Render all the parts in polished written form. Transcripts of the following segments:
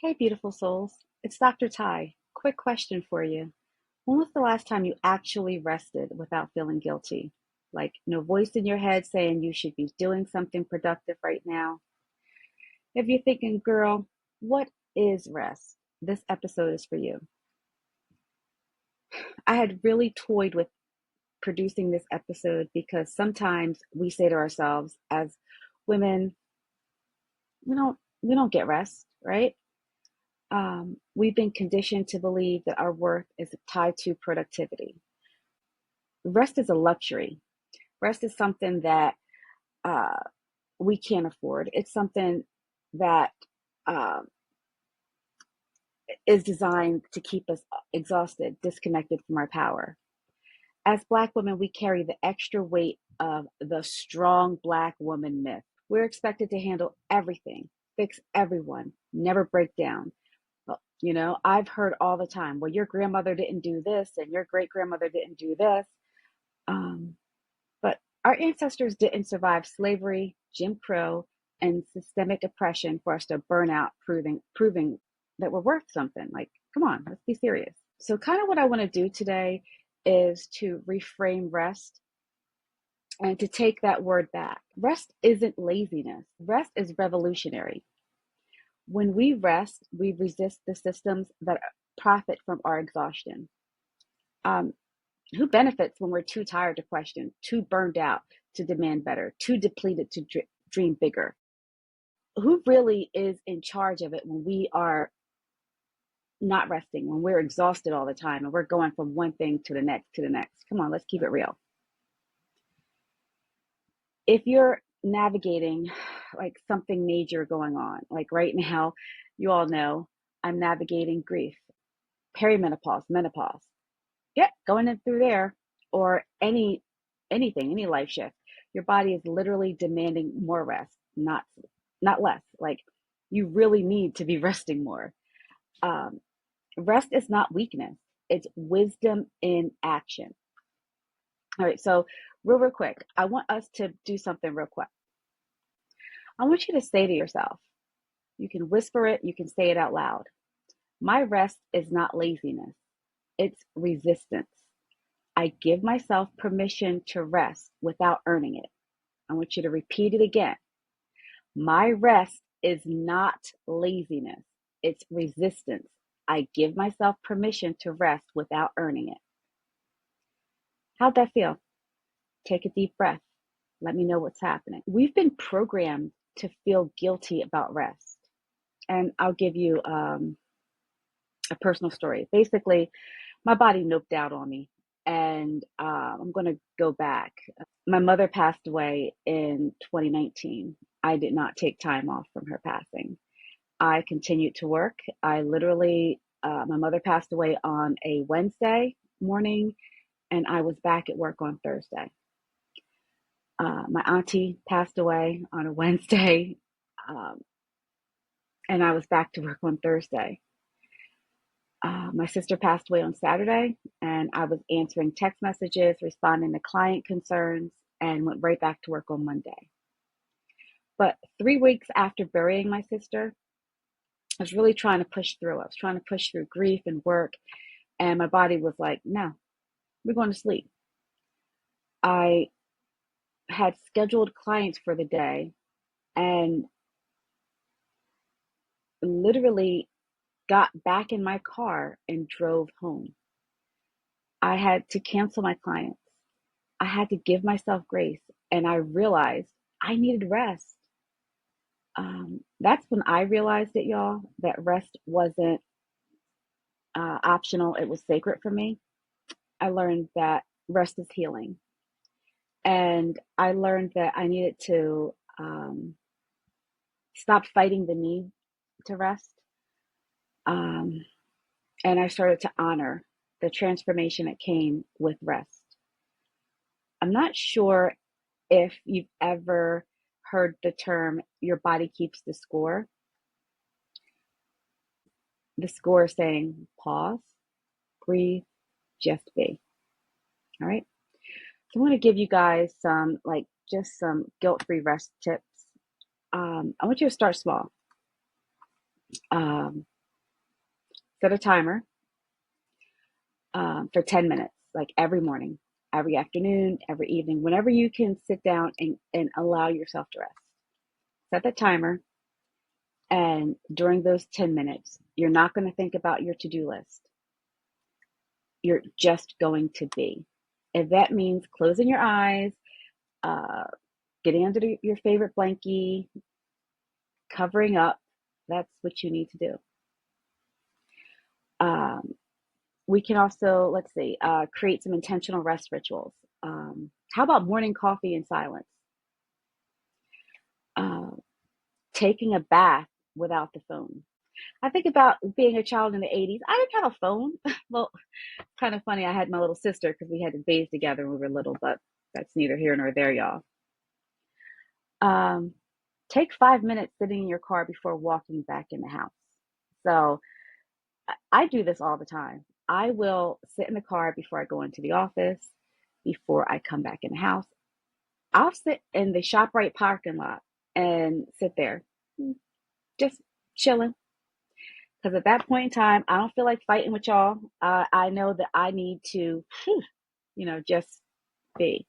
Hey, beautiful souls. It's Dr. Ty. Quick question for you. When was the last time you actually rested without feeling guilty? Like, no voice in your head saying you should be doing something productive right now? If you're thinking, girl, what is rest? This episode is for you. I had really toyed with producing this episode because sometimes we say to ourselves as women, we don't get rest, right? We've been conditioned to believe that our worth is tied to productivity. Rest is a luxury. Rest is something that uh, we can't afford. It's something that uh, is designed to keep us exhausted, disconnected from our power. As Black women, we carry the extra weight of the strong Black woman myth. We're expected to handle everything, fix everyone, never break down. Well, I've heard all the time, well, your grandmother didn't do this and your great grandmother didn't do this. Um, but our ancestors didn't survive slavery, Jim Crow, and systemic oppression for us to burn out, proving that we're worth something. Like, come on, let's be serious. So, kind of what I want to do today is to reframe rest and to take that word back. Rest isn't laziness, rest is revolutionary. When we rest, we resist the systems that profit from our exhaustion. Um, who benefits when we're too tired to question, too burned out to demand better, too depleted to dream bigger? Who really is in charge of it when we are not resting, when we're exhausted all the time and we're going from one thing to the next to the next? Come on, let's keep it real. If you're navigating like something major going on, like right now, you all know I'm navigating grief, perimenopause, menopause. Yep, going in through there, or any life shift. Your body is literally demanding more rest, not less. Like, you really need to be resting more. Um, Rest is not weakness; it's wisdom in action. All right, so real quick, I want us to do something real quick. I want you to say to yourself, you can whisper it, you can say it out loud. My rest is not laziness; it's resistance. I give myself permission to rest without earning it. I want you to repeat it again. My rest is not laziness, it's resistance. I give myself permission to rest without earning it. How'd that feel? Take a deep breath. Let me know what's happening. We've been programmed to feel guilty about rest. And I'll give you a personal story. Basically, my body noped out on me. And I'm going to go back. My mother passed away in 2019. I did not take time off from her passing. I continued to work. My mother passed away on a Wednesday morning, and I was back at work on Thursday. My auntie passed away on a Wednesday, um, and I was back to work on Thursday. My sister passed away on Saturday, and I was answering text messages, responding to client concerns, and went right back to work on Monday. But 3 weeks after burying my sister, I was really trying to push through. I was trying to push through grief and work, and my body was like, no, we're going to sleep. I had scheduled clients for the day and literally got back in my car and drove home. I had to cancel my clients. I had to give myself grace, and I realized I needed rest. That's when I realized it, y'all, that rest wasn't optional, it was sacred for me. I learned that rest is healing. And I learned that I needed to stop fighting the need to rest. Um, and I started to honor the transformation that came with rest. I'm not sure if you've ever heard the term, your body keeps the score. The score is saying pause, breathe, just be. All right. So I want to give you guys just some guilt-free rest tips. I want you to start small. Um, Set a timer for 10 minutes, like every morning, every afternoon, every evening, whenever you can sit down and allow yourself to rest. Set the timer, and during those 10 minutes, you're not going to think about your to do list. You're just going to be. If that means closing your eyes, uh, getting under your favorite blankie, covering up, that's what you need to do. Um, we can also, let's see, create some intentional rest rituals. How about morning coffee in silence? Uh, Taking a bath without the phone. I think about being a child in the 80s. I didn't have a phone. Well, kind of funny. I had my little sister because we had to bathe together when we were little, but that's neither here nor there, y'all. Um, Take 5 minutes sitting in your car before walking back in the house. So I do this all the time. I will sit in the car before I go into the office, before I come back in the house. I'll sit in the ShopRite parking lot and sit there, just chilling. Because at that point in time, I don't feel like fighting with y'all. I know that I need to, just be.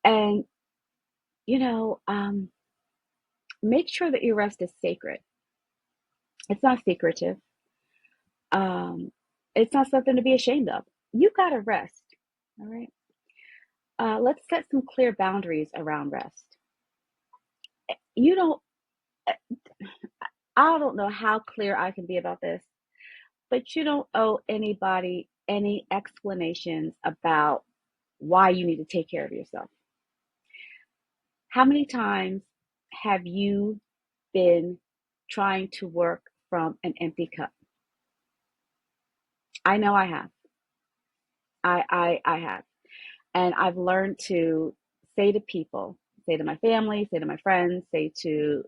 And, you know, um, make sure that your rest is sacred. It's not secretive. Um, it's not something to be ashamed of. You got to rest. All right. Let's set some clear boundaries around rest. You don't, I don't know how clear I can be about this, but you don't owe anybody any explanations about why you need to take care of yourself. How many times have you been trying to work from an empty cup? I know I have. I have. And I've learned to say to people, say to my family, say to my friends, say to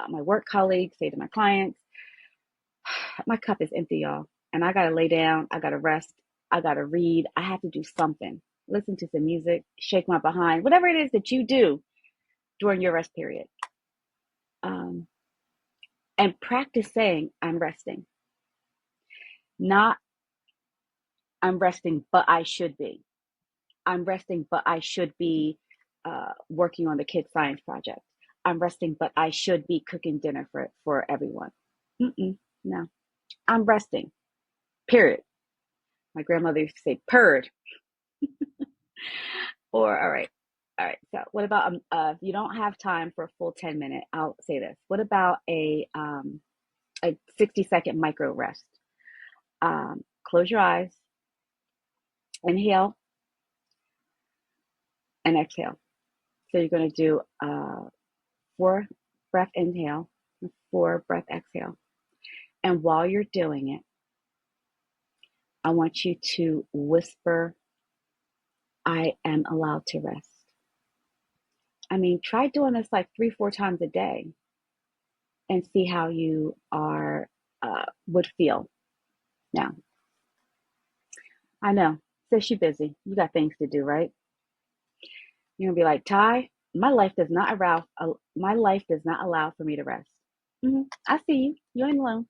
my work colleagues, say to my clients, my cup is empty, y'all. And I got to lay down. I got to rest. I got to read. I have to do something. Listen to some music, shake my behind, whatever it is that you do during your rest period. Um, and practice saying, I'm resting. Not, I'm resting, but I should be. I'm resting, but I should be working on the kids' science project. I'm resting, but I should be cooking dinner for everyone. No, I'm resting, period. My grandmother used to say, purred. Or, all right. So, what about if you don't have time for a full 10 minute? I'll say this. What about a 60-second micro rest? Close your eyes, inhale, and exhale. So you're going to do 4 breath inhale, 4 breath exhale. And while you're doing it, I want you to whisper, I am allowed to rest. I mean, try doing this like 3-4 times a day and see how you would feel. Now, I know, says you're busy. You got things to do, right? You're gonna be like, Ty, my life does not allow for me to rest. I see you. You ain't alone.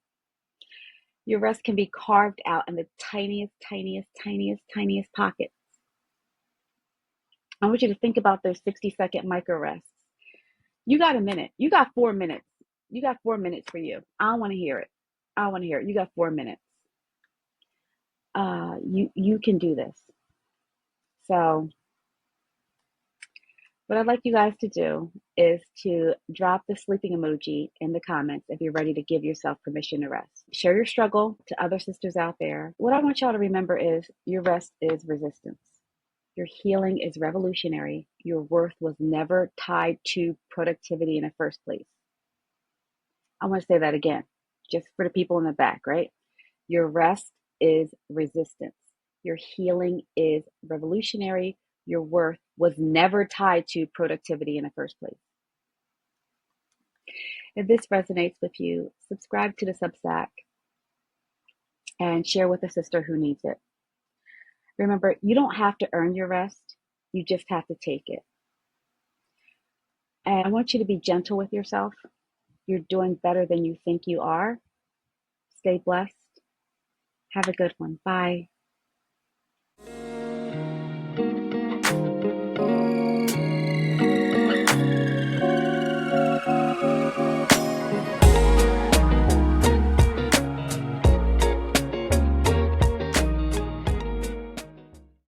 Your rest can be carved out in the tiniest, tiniest, tiniest, tiniest pockets. I want you to think about those 60-second micro rests. You got a minute. You got 4 minutes. You got 4 minutes for you. I don't want to hear it. I don't want to hear it. You got 4 minutes. You can do this. So what I'd like you guys to do is to drop the sleeping emoji in the comments if you're ready to give yourself permission to rest. Share your struggle to other sisters out there. What I want y'all to remember is your rest is resistance. Your healing is revolutionary. Your worth was never tied to productivity in the first place. I want to say that again, just for the people in the back, right? Your rest is resistance. Your healing is revolutionary. Your worth was never tied to productivity in the first place. If this resonates with you, subscribe to the Substack and share with a sister who needs it. Remember, you don't have to earn your rest. You just have to take it. And I want you to be gentle with yourself. You're doing better than you think you are. Stay blessed. Have a good one. Bye.